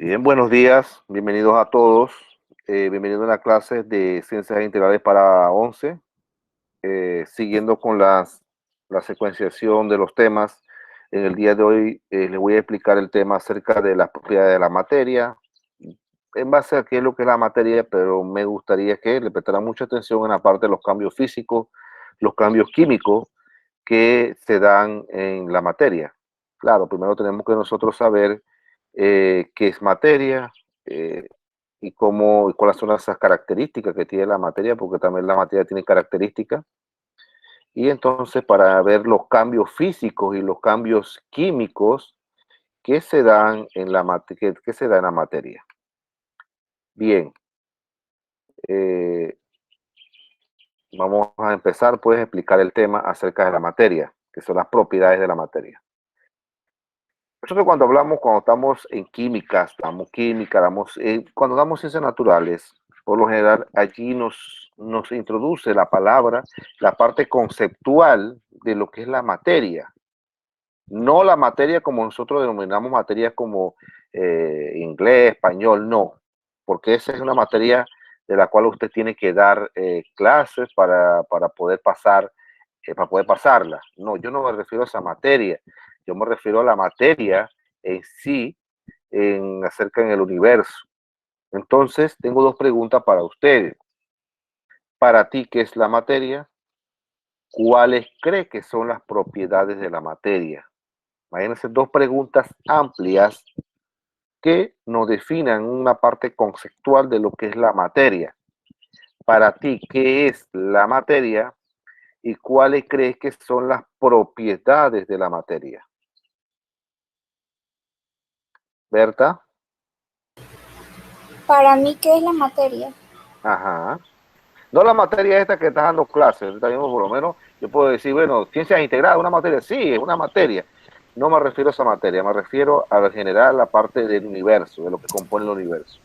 Bien, buenos días, bienvenidos a todos. Bienvenidos a la clase de Ciencias Integrales para 11, siguiendo con la secuenciación de los temas. En el día de hoy les voy a explicar el tema acerca de las propiedades de la materia, en base a qué es lo que es la materia, pero me gustaría que le prestaran mucha atención en la parte de los cambios físicos, los cambios químicos que se dan en la materia. Claro, primero tenemos que nosotros saber qué es materia eh, y cuáles son esas características que tiene la materia, porque también la materia tiene características. Y entonces para ver los cambios físicos y los cambios químicos que se dan en que se da en la materia. Bien, eh, vamos a empezar pues a explicar el tema acerca de la materia, que son las propiedades de la materia. Nosotros cuando estamos en química, cuando damos ciencias naturales, por lo general allí nos introduce la palabra, la parte conceptual de lo que es la materia. No la materia como nosotros denominamos materia como inglés, español, no, porque esa es una materia de la cual usted tiene que dar clases para poder para poder pasarla. No, yo no me refiero a esa materia, yo me refiero a la materia en sí, acerca en el universo. Entonces, tengo dos preguntas para ustedes. Para ti, ¿qué es la materia? ¿Cuáles cree que son las propiedades de la materia? Imagínense dos preguntas amplias que nos definan una parte conceptual de lo que es la materia. Para ti, ¿qué es la materia? ¿Y cuáles crees que son las propiedades de la materia? ¿Berta? Para mí, ¿qué es la materia? Ajá. No la materia esta que estás dando clases, está bien, por lo menos yo puedo decir, bueno, ciencias integradas, una materia, sí, es una materia. No me refiero a esa materia, me refiero a generar la parte del universo, de lo que compone el universo.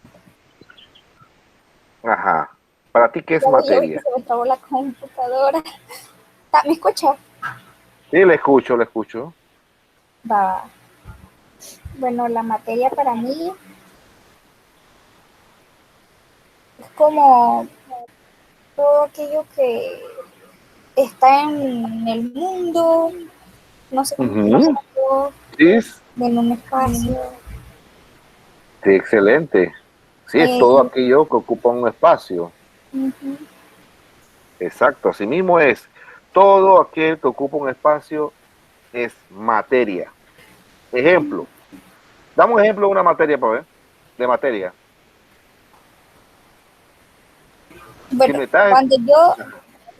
Ajá. Para ti, ¿qué es Ya vi que materia? se me trabó la computadora. ¿Me escucha? Sí, le escucho, le escucho. Va. Bueno, la materia para mí es como todo aquello que está en el mundo, no sé cómo Ujú. explicarlo, Sí, en un espacio. sí, excelente. Sí, es todo Eh, aquello que ocupa un espacio. Ujú. Exacto, así mismo es. Todo aquel que ocupa un espacio es materia. Ejemplo, damos ejemplo de una materia para ver, de materia. Si Bueno, me estás... cuando yo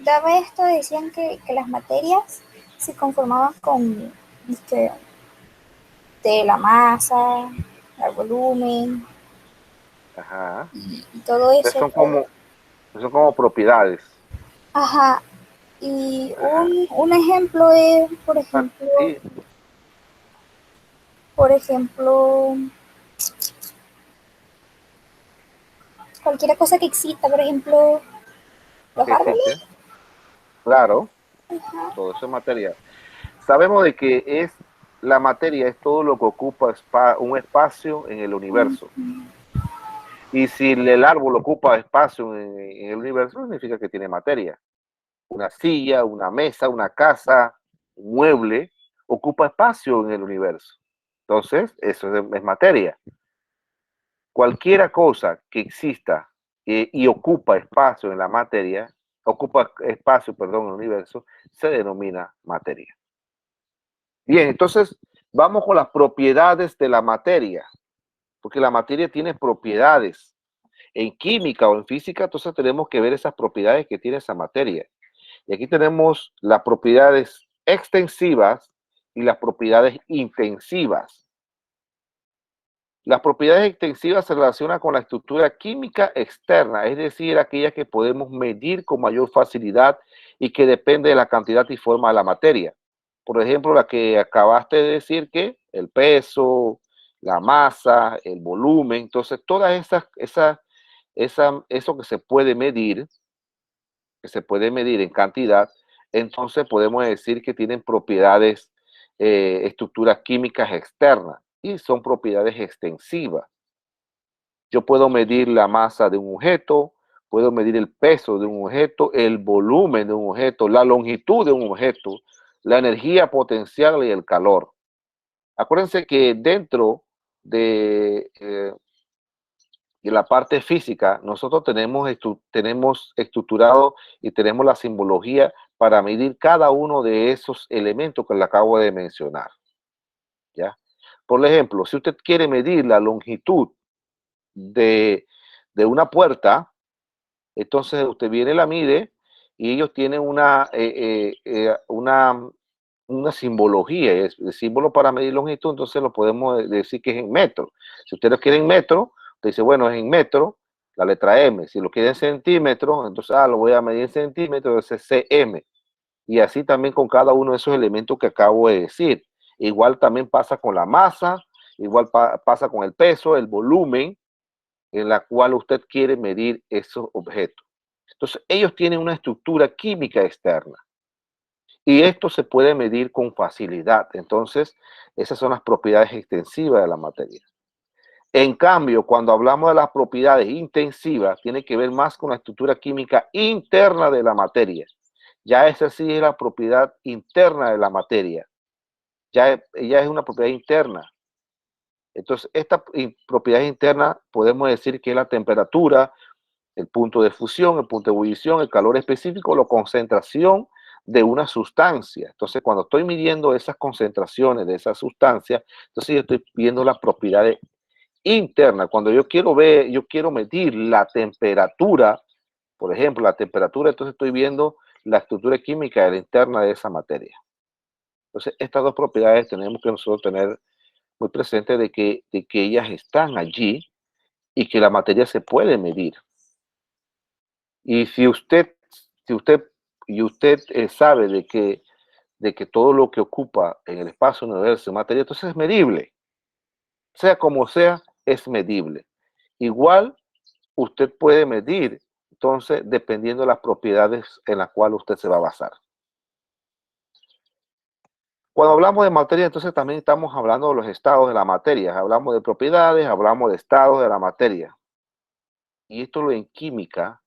daba esto decían que las materias se conformaban con este, de la masa, el volumen Ajá. y todo Entonces eso. son como propiedades. Ajá. Y Ajá. un ejemplo es, Ah, sí, por ejemplo, cualquier cosa que exista, por ejemplo, los que árboles. existe. Claro, todo eso es materia. Sabemos de que la materia es todo lo que ocupa un espacio en el universo. Y si el árbol ocupa espacio en el universo, significa que tiene materia. Una silla, una mesa, una casa, un mueble, ocupa espacio en el universo. Entonces, eso es materia. Cualquier cosa que exista y ocupa espacio en la materia, ocupa espacio, perdón, en el universo, se denomina materia. Bien, entonces vamos con las propiedades de la materia, porque la materia tiene propiedades. En química o en física, entonces tenemos que ver esas propiedades que tiene esa materia. Y aquí tenemos las propiedades extensivas y las propiedades intensivas. Las propiedades extensivas se relacionan con la estructura química externa, es decir, aquellas que podemos medir con mayor facilidad y que depende de la cantidad y forma de la materia. Por ejemplo, la que acabaste de decir, que el peso, la masa, el volumen, entonces todas eso que se puede medir en cantidad, entonces podemos decir que tienen propiedades, estructuras químicas externas y son propiedades extensivas. Yo puedo medir la masa de un objeto, puedo medir el peso de un objeto, el volumen de un objeto, la longitud de un objeto, la energía potencial y el calor. Acuérdense que dentro de la parte física, nosotros tenemos estructurado y tenemos la simbología para medir cada uno de esos elementos que le acabo de mencionar. ¿Ya? Por ejemplo, si usted quiere medir la longitud de, de una puerta, entonces usted viene, la mide y ellos tienen una simbología, es el símbolo para medir longitud, entonces lo podemos decir que es en metro. Si usted lo quiere en metro, usted dice, bueno, es en metro, la letra M. Si lo quiere en centímetros, entonces lo voy a medir en centímetros, entonces CM. Y así también con cada uno de esos elementos que acabo de decir. Igual también pasa con la masa, igual pasa con el peso, el volumen en la cual usted quiere medir esos objetos. Entonces, ellos tienen una estructura química externa y esto se puede medir con facilidad. Entonces, esas son las propiedades extensivas de la materia. En cambio, cuando hablamos de las propiedades intensivas, tiene que ver más con la estructura química interna de la materia. Ya esa sí es la propiedad interna de la materia. Ya es una propiedad interna. Entonces, esta propiedad interna podemos decir que es la temperatura, el punto de fusión, el punto de ebullición, el calor específico, la concentración de una sustancia. Entonces, cuando estoy midiendo esas concentraciones de esa sustancia, entonces yo estoy viendo las propiedades internas. Cuando yo quiero medir la temperatura, por ejemplo, la temperatura, entonces estoy viendo la estructura química interna de esa materia. Entonces, estas dos propiedades tenemos que nosotros tener muy presente de que ellas están allí y que la materia se puede medir. Y si usted sabe de que todo lo que ocupa en el espacio universo es materia, entonces es medible. Sea como sea, es medible. Igual usted puede medir, entonces, dependiendo de las propiedades en las cuales usted se va a basar. Cuando hablamos de materia, entonces también estamos hablando de los estados de la materia. Hablamos de propiedades, hablamos de estados de la materia. Y esto en química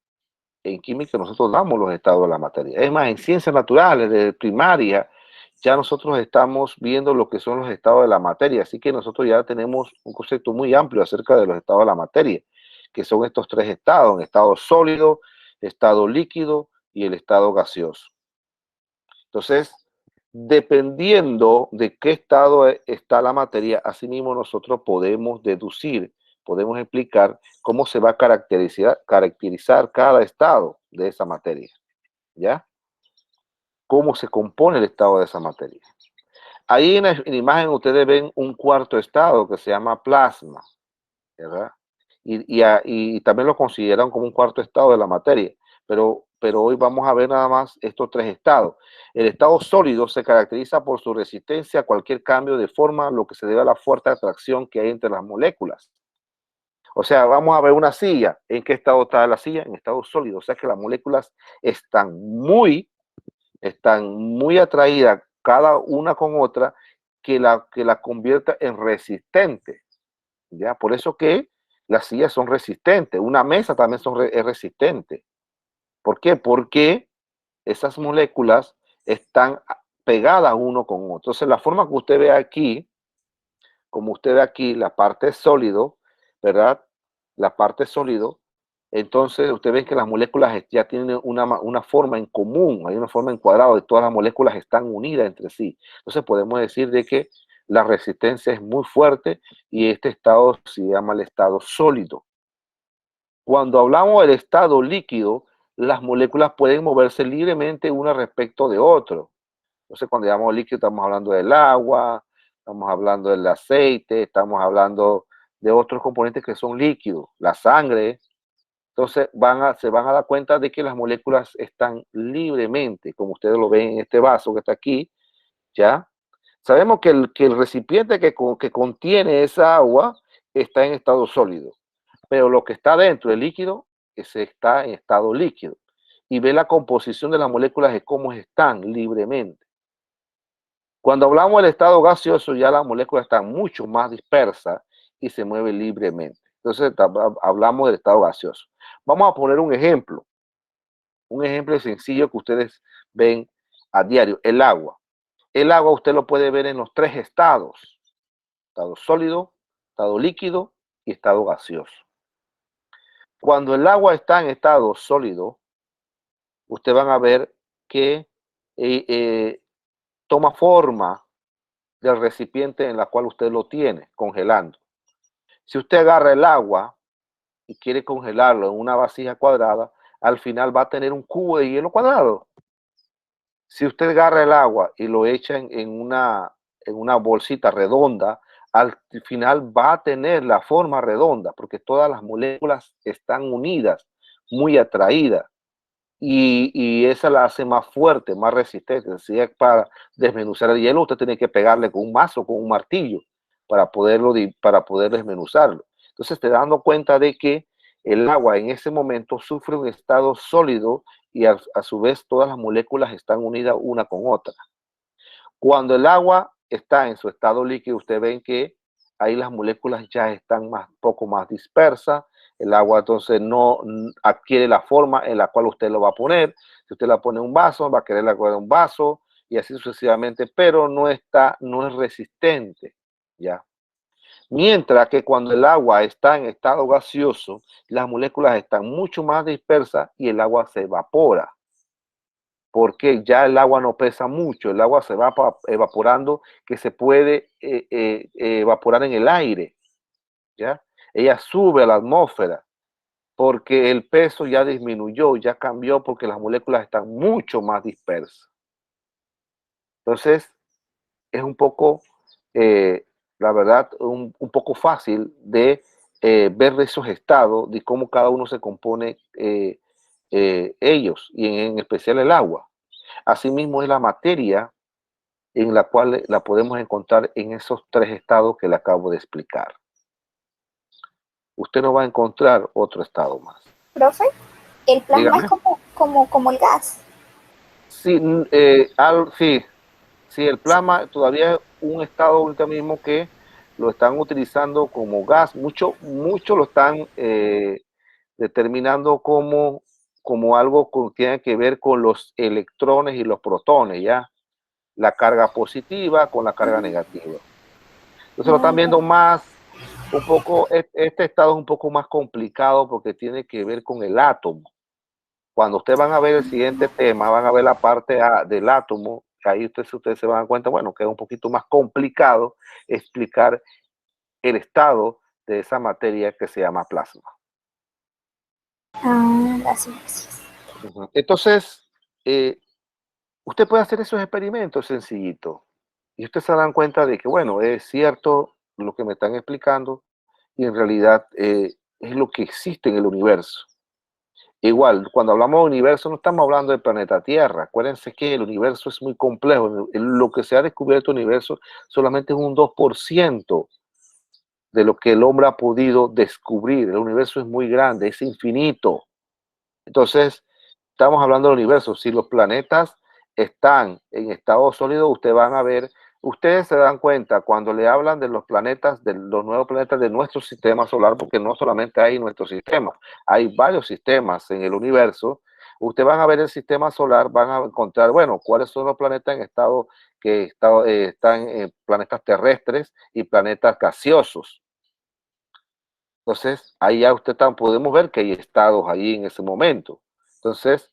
nosotros damos los estados de la materia. Es más, en ciencias naturales, de primaria, ya nosotros estamos viendo lo que son los estados de la materia. Así que nosotros ya tenemos un concepto muy amplio acerca de los estados de la materia, que son estos tres estados: en estado sólido, estado líquido y el estado gaseoso. Entonces, dependiendo de qué estado está la materia, asimismo nosotros podemos deducir, podemos explicar cómo se va a caracterizar cada estado de esa materia, ¿ya? Cómo se compone el estado de esa materia. Ahí en la imagen ustedes ven un cuarto estado que se llama plasma, ¿verdad? Y también lo consideran como un cuarto estado de la materia, pero hoy vamos a ver nada más estos tres estados. El estado sólido se caracteriza por su resistencia a cualquier cambio de forma, lo que se debe a la fuerte atracción que hay entre las moléculas. O sea, vamos a ver una silla. ¿En qué estado está la silla? En estado sólido. O sea que las moléculas están muy atraídas cada una con otra, que la convierta en resistente. ¿Ya? Por eso que las sillas son resistentes. Una mesa también es resistente. ¿Por qué? Porque esas moléculas están pegadas uno con otro. Entonces, la forma que usted ve aquí, como usted ve aquí, la parte sólido, ¿verdad? La parte sólido, entonces usted ve que las moléculas ya tienen una forma en común, hay una forma en cuadrado, de todas las moléculas están unidas entre sí. Entonces podemos decir de que la resistencia es muy fuerte y este estado se llama el estado sólido. Cuando hablamos del estado líquido, las moléculas pueden moverse libremente una respecto de otro. Entonces, cuando llamamos líquido, estamos hablando del agua, estamos hablando del aceite, estamos hablando de otros componentes que son líquidos, la sangre. Entonces, se van a dar cuenta de que las moléculas están libremente, como ustedes lo ven en este vaso que está aquí, ¿ya? Sabemos que el recipiente que contiene esa agua está en estado sólido, pero lo que está dentro del líquido, ese está en estado líquido. Y ve la composición de las moléculas de cómo están libremente. Cuando hablamos del estado gaseoso, ya las moléculas están mucho más dispersas y se mueven libremente. Entonces hablamos del estado gaseoso. Vamos a poner un ejemplo sencillo que ustedes ven a diario, el agua. El agua usted lo puede ver en los tres estados: estado sólido, estado líquido y estado gaseoso. Cuando el agua está en estado sólido, usted van a ver que toma forma del recipiente en la cual usted lo tiene, congelando. Si usted agarra el agua y quiere congelarlo en una vasija cuadrada, al final va a tener un cubo de hielo cuadrado. Si usted agarra el agua y lo echa en una bolsita redonda, al final va a tener la forma redonda, porque todas las moléculas están unidas, muy atraídas. Y esa la hace más fuerte, más resistente. Si es para desmenuzar el hielo, usted tiene que pegarle con un mazo, con un martillo, para poder desmenuzarlo. Entonces, te dando cuenta de que el agua en ese momento sufre un estado sólido y a su vez todas las moléculas están unidas una con otra. Cuando el agua está en su estado líquido, usted ven que ahí las moléculas ya están poco más dispersas. El agua entonces no adquiere la forma en la cual usted lo va a poner. Si usted la pone en un vaso, va a querer la un vaso y así sucesivamente, pero no es resistente, ¿ya? Mientras que cuando el agua está en estado gaseoso, las moléculas están mucho más dispersas y el agua se evapora, porque ya el agua no pesa mucho, el agua se va evaporando, que se puede evaporar en el aire, ¿ya? Ella sube a la atmósfera porque el peso ya disminuyó, ya cambió, porque las moléculas están mucho más dispersas. Entonces, es un poco, la verdad, un poco fácil de ver esos estados, de cómo cada uno se compone ellos, y en especial el agua. Asimismo es la materia en la cual la podemos encontrar en esos tres estados que le acabo de explicar. Usted no va a encontrar otro estado más. Profe, el plasma es Dígame. como el gas. Sí, sí, sí, el plasma todavía es un estado ahorita mismo que lo están utilizando como gas. Mucho lo están determinando como algo que tiene que ver con los electrones y los protones, ¿ya? La carga positiva con la carga negativa. Entonces lo están viendo un poco, este estado es un poco más complicado porque tiene que ver con el átomo. Cuando ustedes van a ver el siguiente tema, van a ver la parte del átomo, ahí ustedes se van a dar cuenta, bueno, que es un poquito más complicado explicar el estado de esa materia que se llama plasma. Gracias. Entonces, usted puede hacer esos experimentos sencillitos y ustedes se dan cuenta de que, bueno, es cierto lo que me están explicando y en realidad es lo que existe en el universo. Igual, cuando hablamos de universo no estamos hablando del planeta Tierra. Acuérdense que el universo es muy complejo. Lo que se ha descubierto el universo solamente es un 2% de lo que el hombre ha podido descubrir. El universo es muy grande, es infinito. Entonces, estamos hablando del universo. Si los planetas están en estado sólido, ustedes se dan cuenta cuando le hablan de los planetas, de los nuevos planetas de nuestro sistema solar, porque no solamente hay nuestro sistema, hay varios sistemas en el universo. Ustedes van a ver el sistema solar, van a encontrar, bueno, cuáles son los planetas en estado están en planetas terrestres y planetas gaseosos. Entonces, ahí ya podemos ver que hay estados ahí en ese momento. Entonces,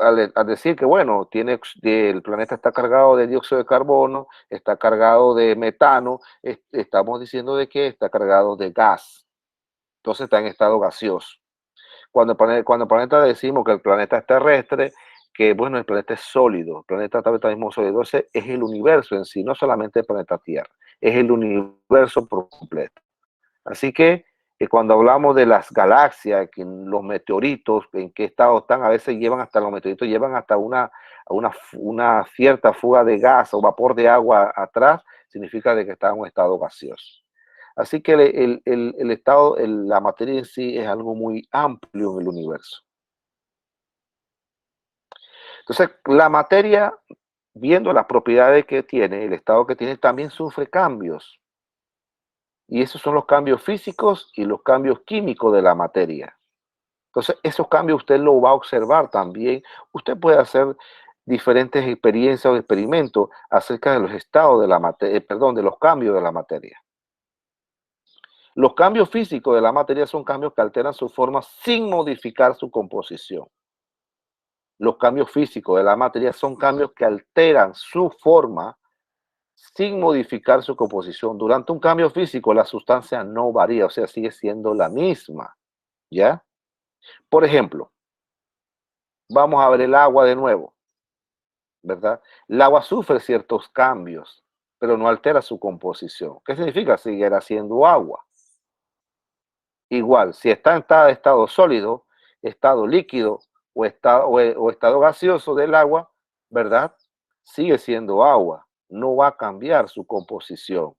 al decir que, bueno, el planeta está cargado de dióxido de carbono, está cargado de metano, estamos diciendo de que está cargado de gas. Entonces, está en estado gaseoso. Cuando el planeta decimos que el planeta es terrestre, que, bueno, el planeta es sólido, el planeta está mismo sólido. Entonces, es el universo en sí, no solamente el planeta Tierra, es el universo por completo. Así que cuando hablamos de las galaxias, que los meteoritos, en qué estado están, a veces los meteoritos llevan hasta una cierta fuga de gas o vapor de agua atrás, significa de que está en un estado gaseoso. Así que la materia en sí es algo muy amplio en el universo. Entonces, la materia, viendo las propiedades que tiene, el estado que tiene, también sufre cambios. Y esos son los cambios físicos y los cambios químicos de la materia. Entonces, esos cambios usted lo va a observar también. Usted puede hacer diferentes experiencias o experimentos acerca de los estados de la materia, perdón, de los cambios de la materia. Los cambios físicos de la materia son cambios que alteran su forma sin modificar su composición. Los cambios físicos de la materia son cambios que alteran su forma sin modificar su composición. Durante un cambio físico, la sustancia no varía, o sea, sigue siendo la misma, ¿ya? Por ejemplo, vamos a ver el agua de nuevo, ¿verdad? El agua sufre ciertos cambios, pero no altera su composición. ¿Qué significa? Seguirá siendo agua. Igual, si está en estado sólido, estado líquido o estado gaseoso del agua, ¿verdad? Sigue siendo agua, no va a cambiar su composición.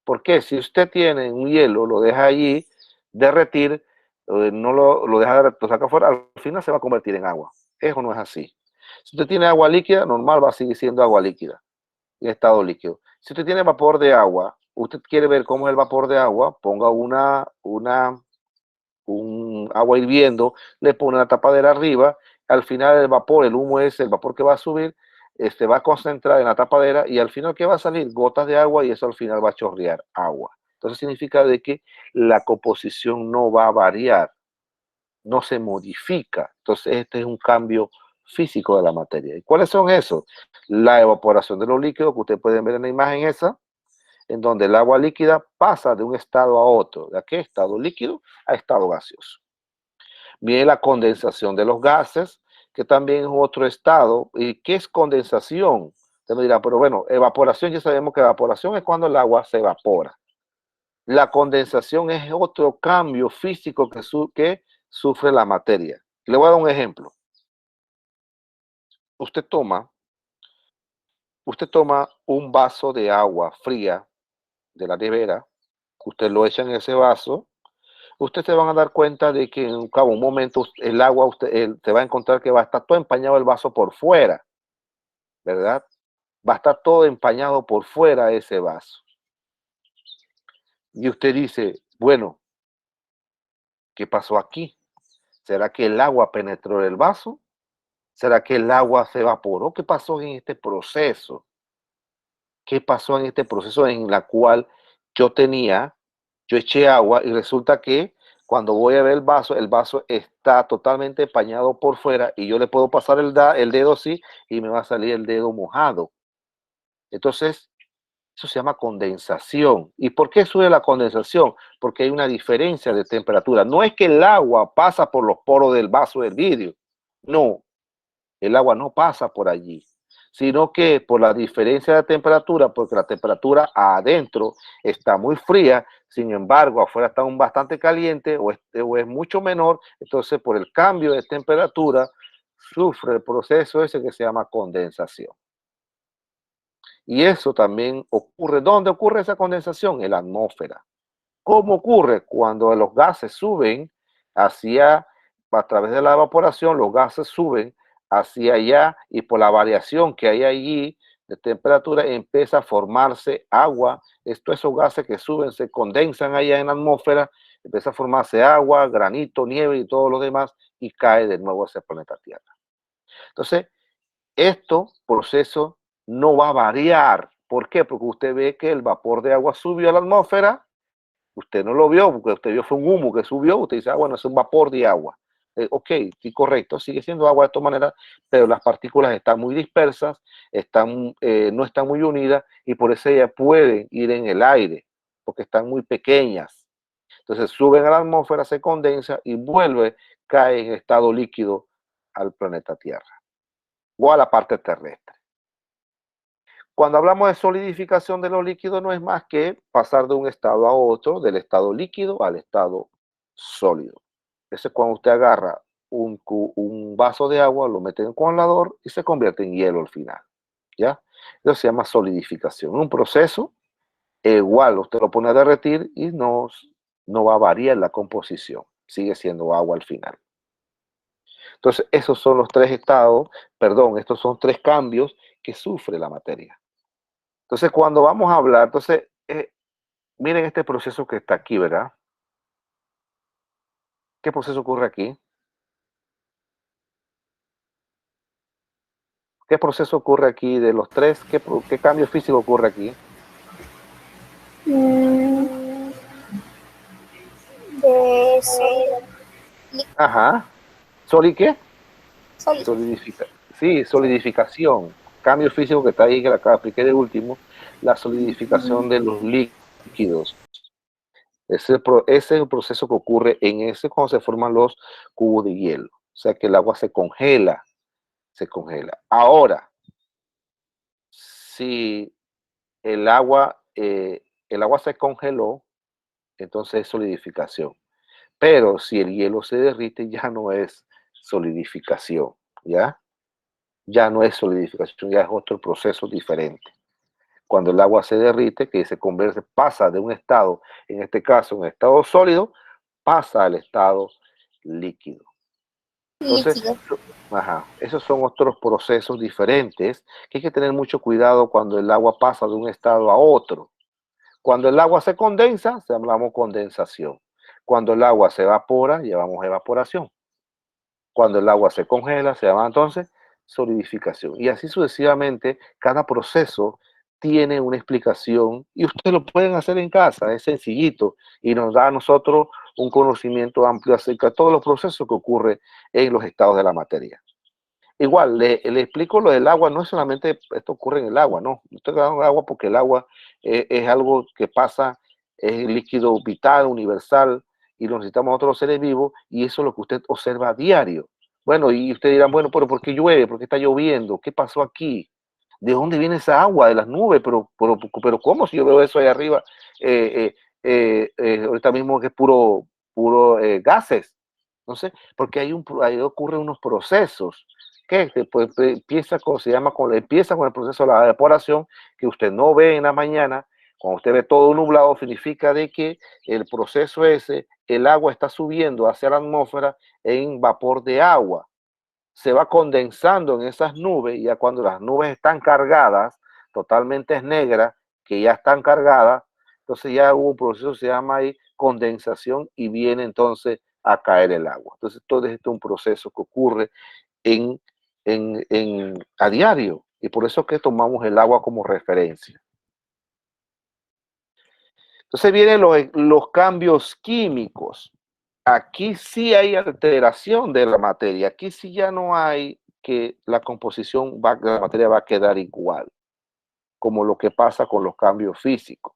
¿Por qué? Si usted tiene un hielo, lo deja allí derretir, no lo deja derretir, lo saca afuera, al final se va a convertir en agua. Eso no es así. Si usted tiene agua líquida, normal va a seguir siendo agua líquida, en estado líquido. Si usted tiene vapor de agua, usted quiere ver cómo es el vapor de agua, ponga un agua hirviendo, le pone la tapadera arriba, al final el vapor, el humo es el vapor que va a subir, va a concentrar en la tapadera y al final que va a salir gotas de agua y eso al final va a chorrear agua. Entonces significa de que la composición no va a variar, no se modifica. Entonces este es un cambio físico de la materia. ¿Y cuáles son esos? La evaporación de los líquidos que ustedes pueden ver en la imagen esa, en donde el agua líquida pasa de un estado a otro, de qué estado líquido a estado gaseoso. Viene la condensación de los gases, que también es otro estado. ¿Y qué es condensación? Usted me dirá, pero bueno, evaporación, ya sabemos que evaporación es cuando el agua se evapora. La condensación es otro cambio físico que sufre la materia. Le voy a dar un ejemplo. Usted toma un vaso de agua fría de la nevera, usted lo echa en ese vaso, usted se van a dar cuenta de que en un momento el agua, usted se va a encontrar que va a estar todo empañado el vaso por fuera, ¿verdad? Va a estar todo empañado por fuera ese vaso. Y usted dice, bueno, ¿qué pasó aquí? ¿Será que el agua penetró el vaso? ¿Será que el agua se evaporó? ¿Qué pasó en este proceso? ¿Qué pasó en este proceso en la cual yo eché agua y resulta que cuando voy a ver el vaso está totalmente empañado por fuera y yo le puedo pasar el dedo así y me va a salir el dedo mojado? Entonces, eso se llama condensación. ¿Y por qué sube la condensación? Porque hay una diferencia de temperatura. No es que el agua pasa por los poros del vaso del vidrio. No, el agua no pasa por allí, sino que por la diferencia de temperatura, porque la temperatura adentro está muy fría, sin embargo, afuera está bastante caliente o es mucho menor, entonces por el cambio de temperatura sufre el proceso ese que se llama condensación. Y eso también ocurre. ¿Dónde ocurre esa condensación? En la atmósfera. ¿Cómo ocurre? Cuando los gases suben a través de la evaporación, los gases suben hacia allá y por la variación que hay allí de temperatura empieza a formarse agua. Esos gases que suben se condensan allá en la atmósfera, empieza a formarse agua, granito, nieve y todo lo demás y cae de nuevo hacia el planeta Tierra. Entonces, proceso no va a variar. ¿Por qué? Porque usted ve que el vapor de agua subió a la atmósfera. Usted no lo vio, porque usted vio fue un humo que subió, usted dice, bueno, es un vapor de agua. Ok, sí, correcto, sigue siendo agua de todas maneras, pero las partículas están muy dispersas, no están muy unidas y por eso ellas pueden ir en el aire, porque están muy pequeñas. Entonces suben a la atmósfera, se condensa y cae en estado líquido al planeta Tierra o a la parte terrestre. Cuando hablamos de solidificación de los líquidos no es más que pasar de un estado a otro, del estado líquido al estado sólido. Eso es cuando usted agarra un vaso de agua, lo mete en el congelador y se convierte en hielo al final. ¿Ya? Eso se llama solidificación. Un proceso igual, usted lo pone a derretir y no va a variar la composición. Sigue siendo agua al final. Entonces, esos son los estos son tres cambios que sufre la materia. Entonces, cuando vamos a hablar, Miren este proceso que está aquí, ¿verdad? ¿Qué proceso ocurre aquí? ¿Qué proceso ocurre aquí de los tres? ¿Qué cambio físico ocurre aquí? Mm, de sólido, líquido, Ajá. ¿Soli qué? sólido. Sí, solidificación. Cambio físico que está ahí, que la expliqué de último. La solidificación de los líquidos. Ese es el proceso que ocurre en ese cuando se forman los cubos de hielo. O sea que el agua se congela, se congela. Ahora, si el agua se congeló, entonces es solidificación. Pero si el hielo se derrite, ya no es solidificación, ¿ya? Ya no es solidificación, ya es otro proceso diferente. Cuando el agua se derrite, que se convierte, pasa de un estado, en este caso, un estado sólido, pasa al estado líquido. Entonces, Líquido. ajá, esos son otros procesos diferentes que hay que tener mucho cuidado cuando el agua pasa de un estado a otro. Cuando el agua se condensa, llamamos condensación. Cuando el agua se evapora, llamamos evaporación. Cuando el agua se congela, se llama entonces solidificación. Y así sucesivamente, cada proceso tiene una explicación y ustedes lo pueden hacer en casa, es sencillito y nos da a nosotros un conocimiento amplio acerca de todos los procesos que ocurren en los estados de la materia. Igual, le explico lo del agua, no es solamente esto ocurre en el agua, no. Estoy hablando de agua porque el agua es algo que pasa, es líquido vital, universal, y lo necesitamos nosotros los seres vivos, y eso es lo que usted observa a diario. Bueno, y ustedes dirán, bueno, pero ¿por qué llueve? ¿Por qué está lloviendo? ¿Qué pasó aquí? ¿De dónde viene esa agua? De las nubes, pero ¿cómo si yo veo eso ahí arriba? Ahorita mismo que es puro gases. No sé, porque ahí ocurren unos procesos que después empieza con, se llama, empieza con el proceso de la evaporación que usted no ve en la mañana. Cuando usted ve todo nublado, significa de que el proceso ese, el agua está subiendo hacia la atmósfera en vapor de agua. Se va condensando en esas nubes y ya cuando las nubes están cargadas, totalmente negras, que ya están cargadas, entonces ya hubo un proceso que se llama ahí condensación y viene entonces a caer el agua. Entonces todo esto es un proceso que ocurre en, a diario y por eso es que tomamos el agua como referencia. Entonces vienen los cambios químicos. Aquí sí hay alteración de la materia. Aquí sí ya no hay que la composición de la materia va a quedar igual, como lo que pasa con los cambios físicos.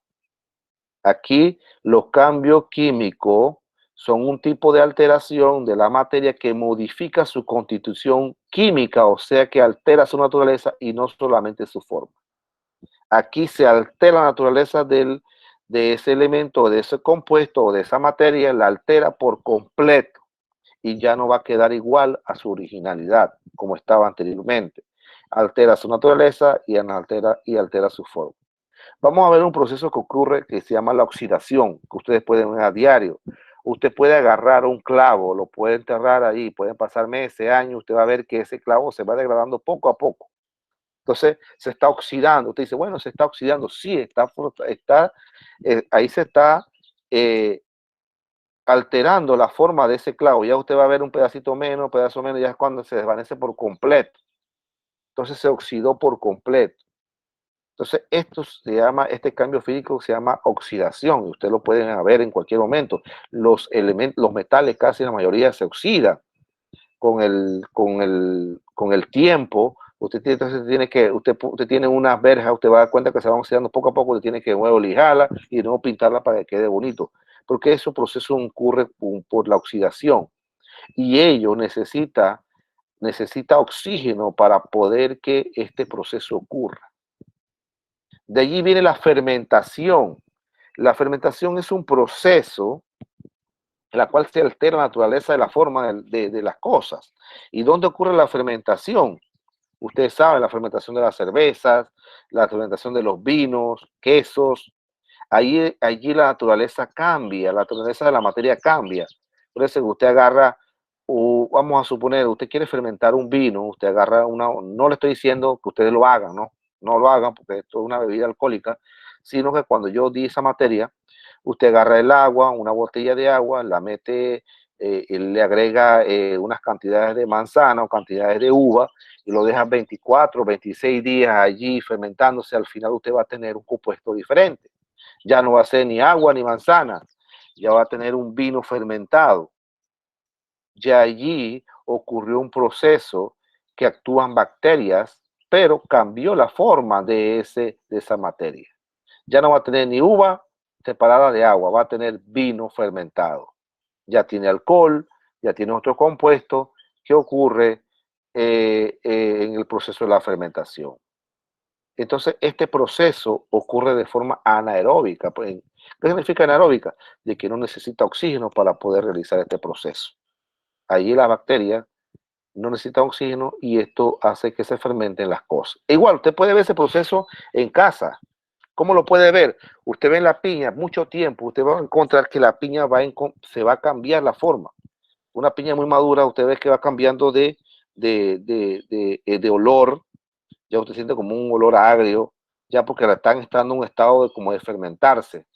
Aquí los cambios químicos son un tipo de alteración de la materia que modifica su constitución química, o sea que altera su naturaleza y no solamente su forma. Aquí se altera la naturaleza de ese elemento, de ese compuesto o de esa materia, la altera por completo y ya no va a quedar igual a su originalidad como estaba anteriormente. Altera su naturaleza y altera su forma. Vamos a ver un proceso que ocurre que se llama la oxidación, que ustedes pueden ver a diario. Usted puede agarrar un clavo, lo puede enterrar ahí, pueden pasar meses, años, usted va a ver que ese clavo se va degradando poco a poco. Entonces se está oxidando. Usted dice, bueno, se está oxidando. Sí, ahí se está alterando la forma de ese clavo. Ya usted va a ver un pedacito menos, un pedazo menos, ya es cuando se desvanece por completo. Entonces se oxidó por completo. Entonces, este cambio físico se llama oxidación, y usted lo pueden ver en cualquier momento. Los metales casi la mayoría se oxidan con el tiempo. Usted tiene unas verjas, usted va a dar cuenta que se van oxidando poco a poco, usted tiene que de nuevo lijarla y de nuevo pintarla para que quede bonito. Porque ese proceso ocurre por la oxidación y ello necesita oxígeno para poder que este proceso ocurra. De allí viene la fermentación. La fermentación es un proceso en la cual se altera la naturaleza de la forma de las cosas. ¿Y dónde ocurre la fermentación? Ustedes saben, la fermentación de las cervezas, la fermentación de los vinos, quesos. Allí la naturaleza cambia, la naturaleza de la materia cambia. Por eso usted agarra, vamos a suponer, usted quiere fermentar un vino, usted agarra no le estoy diciendo que ustedes lo hagan, ¿no? No lo hagan porque esto es una bebida alcohólica, sino que cuando yo di esa materia, Usted agarra el agua, una botella de agua, la mete, le agrega unas cantidades de manzana o cantidades de uva y lo deja 24, 26 días allí fermentándose. Al final usted va a tener un compuesto diferente. Ya no va a ser ni agua ni manzana, ya va a tener un vino fermentado. Ya allí ocurrió un proceso que actúan bacterias, pero cambió la forma de esa materia. Ya no va a tener ni uva separada de agua, va a tener vino fermentado. Ya tiene alcohol, ya tiene otro compuesto que ocurre en el proceso de la fermentación. Entonces, este proceso ocurre de forma anaeróbica. ¿Qué significa anaeróbica? De que no necesita oxígeno para poder realizar este proceso. Allí la bacteria no necesita oxígeno y esto hace que se fermenten las cosas. Igual, usted puede ver ese proceso en casa. ¿Cómo lo puede ver? Usted ve en la piña mucho tiempo, usted va a encontrar que la piña se va a cambiar la forma. Una piña muy madura, usted ve que va cambiando de olor, ya usted siente como un olor agrio, ya porque la están estando en un estado como de fermentarse.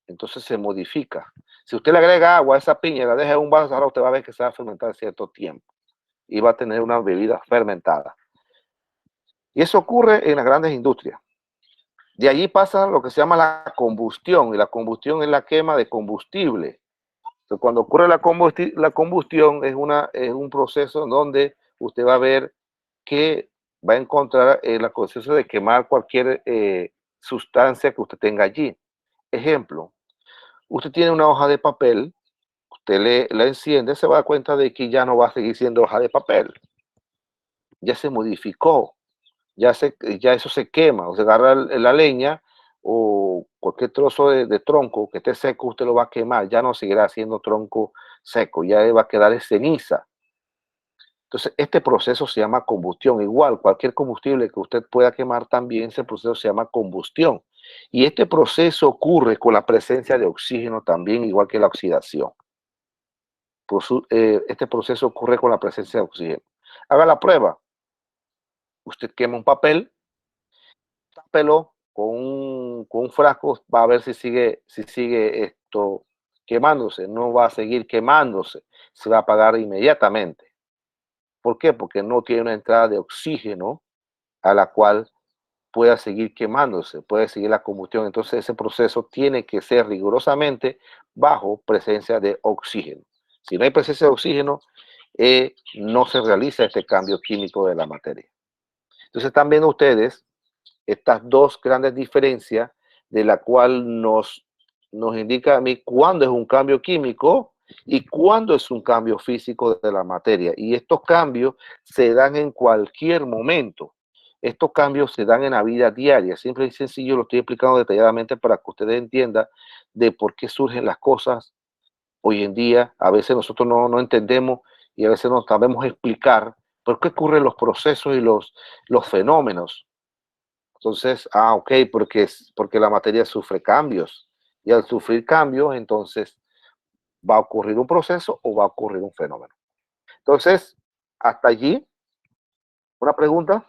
Entonces se modifica. Si usted le agrega agua a esa piña y la deja en un vaso, ahora usted va a ver que se va a fermentar cierto tiempo y va a tener una bebida fermentada. Y eso ocurre en las grandes industrias. De allí pasa lo que se llama la combustión, y la combustión es la quema de combustible. Entonces, cuando ocurre la combustión es un proceso en donde usted va a ver que va a encontrar el proceso de quemar cualquier sustancia que usted tenga allí. Ejemplo, usted tiene una hoja de papel, usted la enciende, se va a dar cuenta de que ya no va a seguir siendo hoja de papel. Ya se modificó, ya eso se quema, o se agarra la leña o cualquier trozo de tronco que esté seco, usted lo va a quemar, ya no seguirá siendo tronco seco, ya va a quedar ceniza. Entonces, este proceso se llama combustión. Igual, cualquier combustible que usted pueda quemar también, ese proceso se llama combustión. Y este proceso ocurre con la presencia de oxígeno también, igual que la oxidación. Este proceso ocurre con la presencia de oxígeno. Haga la prueba. Usted quema un papel, tápelo con un frasco, va a ver si sigue esto quemándose. No va a seguir quemándose, se va a apagar inmediatamente. ¿Por qué? Porque no tiene una entrada de oxígeno a la cual pueda seguir quemándose, puede seguir la combustión. Entonces ese proceso tiene que ser rigurosamente bajo presencia de oxígeno. Si no hay presencia de oxígeno, no se realiza este cambio químico de la materia. Entonces están viendo ustedes estas dos grandes diferencias de la cual nos indica a mí cuándo es un cambio químico y cuándo es un cambio físico de la materia. Y estos cambios se dan en cualquier momento. Estos cambios se dan en la vida diaria. Simple y sencillo, lo estoy explicando detalladamente para que ustedes entiendan de por qué surgen las cosas hoy en día. A veces nosotros no entendemos y a veces no sabemos explicar por qué ocurren los procesos y los fenómenos. Entonces, ok, porque la materia sufre cambios. Y al sufrir cambios, entonces va a ocurrir un proceso o va a ocurrir un fenómeno. Entonces, hasta allí, una pregunta.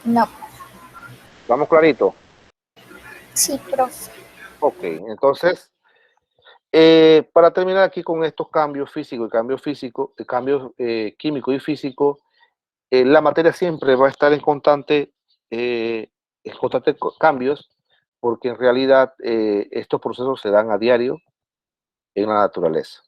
No, ¿Vamos clarito? sí, profe. Ok, entonces, para terminar aquí con estos cambios físicos y cambios químicos y físicos, la materia siempre va a estar en constante cambios, porque en realidad estos procesos se dan a diario en la naturaleza.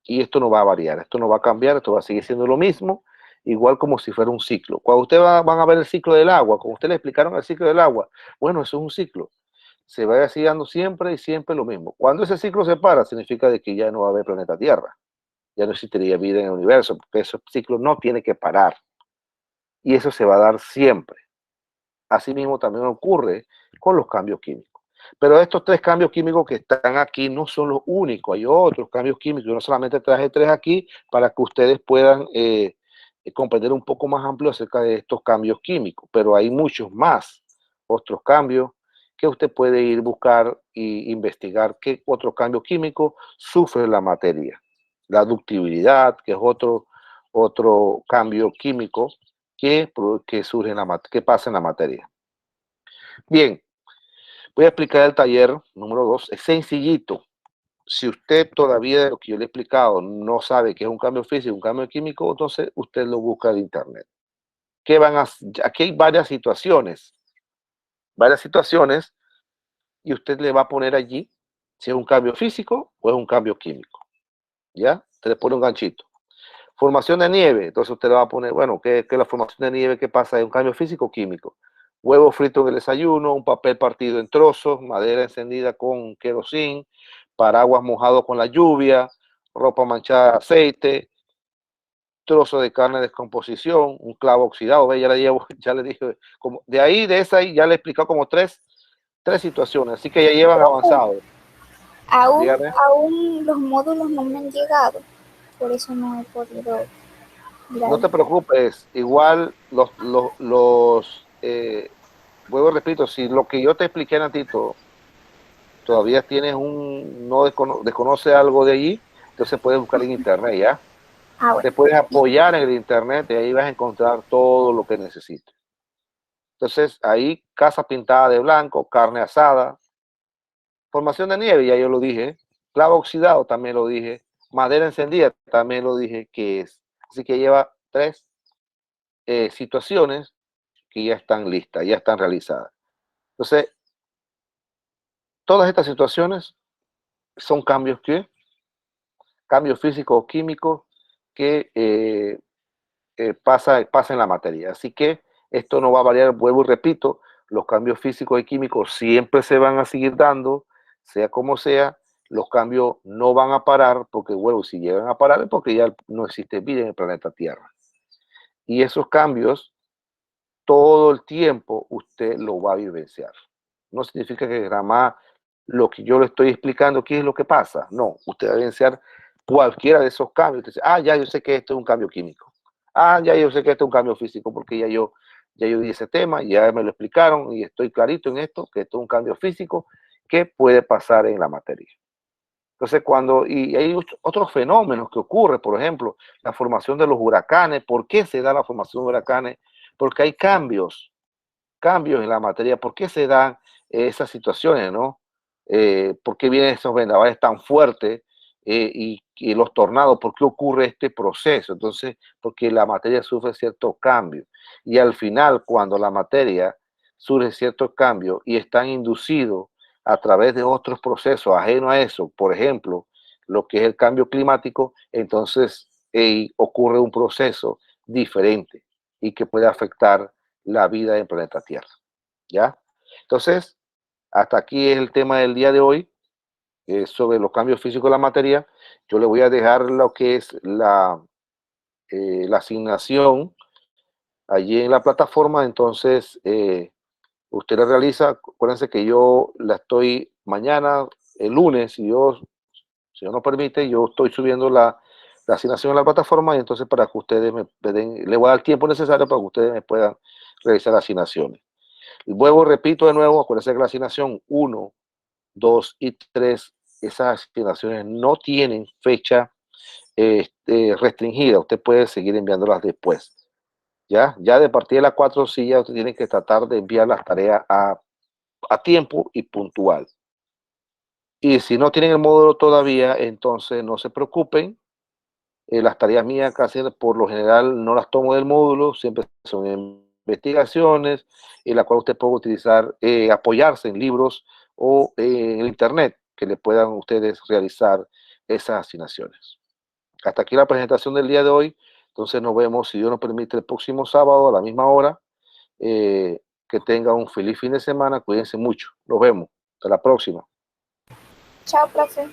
Y esto no va a variar, esto no va a cambiar, esto va a seguir siendo lo mismo, igual como si fuera un ciclo. Cuando van a ver el ciclo del agua, como ustedes le explicaron el ciclo del agua, bueno, eso es un ciclo. Se va a seguir dando siempre y siempre lo mismo. Cuando ese ciclo se para, significa de que ya no va a haber planeta Tierra, ya no existiría vida en el universo, porque ese ciclo no tiene que parar. Y eso se va a dar siempre. Asimismo, también ocurre con los cambios químicos. Pero estos tres cambios químicos que están aquí no son los únicos, hay otros cambios químicos. Yo no solamente traje tres aquí para que ustedes puedan comprender un poco más amplio acerca de estos cambios químicos, pero hay muchos más otros cambios que usted puede ir a buscar e investigar qué otro cambio químico sufre la materia. La ductibilidad, que es otro cambio químico que surge que pasa en la materia. Bien, Voy a explicar el taller número 2. Es sencillito. Si usted todavía de lo que yo le he explicado no sabe qué es un cambio físico, un cambio químico, entonces usted lo busca en internet. ¿Qué van a, aquí hay varias situaciones, y usted le va a poner allí si es un cambio físico o es un cambio químico. ¿Ya? Usted le pone un ganchito. Formación de nieve, entonces usted le va a poner, bueno, ¿qué es la formación de nieve? ¿Qué pasa? ¿Es un cambio físico o químico? Huevo frito en el desayuno, un papel partido en trozos, madera encendida con querosín, paraguas mojado con la lluvia, ropa manchada de aceite, trozo de carne de descomposición, un clavo oxidado. ¿Ve? Ya le llevo, ya le dije, como, de ahí, ya le he explicado como tres situaciones, así que ya llevan avanzado. Aún los módulos no me han llegado, por eso no he podido No te grabar. preocupes, igual vuelvo y repito, si lo que yo te expliqué, Natito, todavía tienes no desconoce algo de allí, entonces puedes buscar en internet, ¿ya? Bueno. Te puedes apoyar en el internet y ahí vas a encontrar todo lo que necesites. Entonces, ahí, casa pintada de blanco, carne asada, formación de nieve, ya yo lo dije, clavo oxidado, también lo dije, madera encendida, también lo dije que es. Así que lleva tres situaciones que ya están listas, ya están realizadas. Entonces, todas estas situaciones son cambios físicos o químicos que pasa en la materia. Así que esto no va a variar, vuelvo y repito, los cambios físicos y químicos siempre se van a seguir dando, sea como sea, los cambios no van a parar, porque vuelvo, si llegan a parar es porque ya no existe vida en el planeta Tierra. Y esos cambios, todo el tiempo, usted lo va a vivenciar. No significa que jamás lo que yo le estoy explicando, ¿qué es lo que pasa? No, usted va a vivenciar cualquiera de esos cambios. Usted dice, ya yo sé que esto es un cambio químico. Ya yo sé que esto es un cambio físico, porque ya yo di ese tema, ya me lo explicaron y estoy clarito en esto, que esto es un cambio físico que puede pasar en la materia. Entonces, y hay otros fenómenos que ocurren, por ejemplo, la formación de los huracanes. ¿Por qué se da la formación de huracanes? Porque hay cambios en la materia. ¿Por qué se dan esas situaciones, no? ¿Por qué vienen esos vendavales tan fuertes y los tornados? ¿Por qué ocurre este proceso? Entonces, porque la materia sufre ciertos cambios. Y al final, cuando la materia sufre ciertos cambios y están inducidos a través de otros procesos ajenos a eso, por ejemplo, lo que es el cambio climático, entonces ocurre un proceso diferente y que puede afectar la vida en planeta Tierra. ¿Ya? Entonces, hasta aquí es el tema del día de hoy, sobre los cambios físicos de la materia. Yo le voy a dejar lo que es la asignación allí en la plataforma. Entonces, usted la realiza. Acuérdense que yo la estoy mañana, el lunes, si Dios no permite, yo estoy subiendo la asignación en la plataforma, y entonces para que ustedes me den, le voy a dar el tiempo necesario para que ustedes me puedan realizar asignaciones. Vuelvo, repito de nuevo, acuérdense que la asignación 1, 2 y 3, esas asignaciones no tienen fecha restringida. Usted puede seguir enviándolas después. Ya de partir de la 4, sí, ya usted tiene que tratar de enviar las tareas a tiempo y puntual. Y si no tienen el módulo todavía, entonces no se preocupen. Las tareas mías casi por lo general no las tomo del módulo, siempre son investigaciones en la cual usted puede utilizar, apoyarse en libros o en el internet que le puedan ustedes realizar esas asignaciones. Hasta aquí la presentación del día de hoy. Entonces nos vemos, si Dios nos permite, el próximo sábado a la misma hora. Que tengan un feliz fin de semana, cuídense mucho. Nos vemos. Hasta la próxima. Chao, profe.